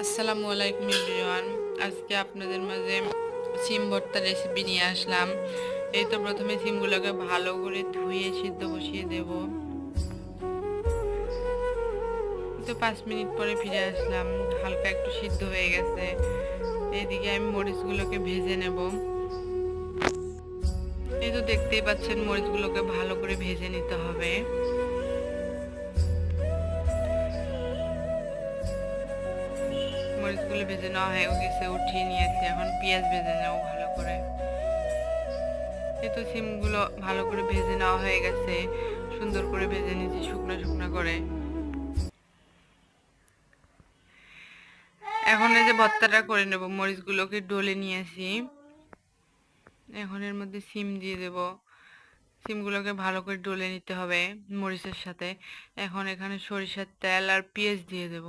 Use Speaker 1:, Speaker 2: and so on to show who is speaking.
Speaker 1: আসসালামু আলাইকুম এভরিওয়ান। আজকে আপনাদের মাঝে সিম ভর্তা রেসিপি নিয়ে আসলাম। এই তো প্রথমে সিমগুলোকে ভালো করে ধুয়ে সিদ্ধ বসিয়ে দেব। তো 5 মিনিট পরে ফিরে আসলাম, হালকা একটু সিদ্ধ হয়ে গেছে। এইদিকে আমি মরিচগুলোকে ভেজে নেব। এই তো দেখতেই পাচ্ছেন মরিচগুলোকে ভালো করে ভেজে নিতে হবে। মরিচগুলো ভেজে নেওয়া হয়ে গেছে, উঠিয়ে নিয়েছি। এখন পেঁয়াজ ভেজে নেব ভালো করে। এই তো সিমগুলো ভালো করে ভেজে নেওয়া হয়ে গেছে, সুন্দর করে ভেজে নিয়েছি শুকনো শুকনো করে। এখন এই যে ভর্তাটা করে নেব, মরিচগুলোকে ডলে নিয়েছি। এখন এর মধ্যে সিম দিয়ে দেব। সিমগুলোকে ভালো করে ডলে নিতে হবে মরিচের সাথে। এখন এখানে সরিষার তেল আর পেঁয়াজ দিয়ে দেব।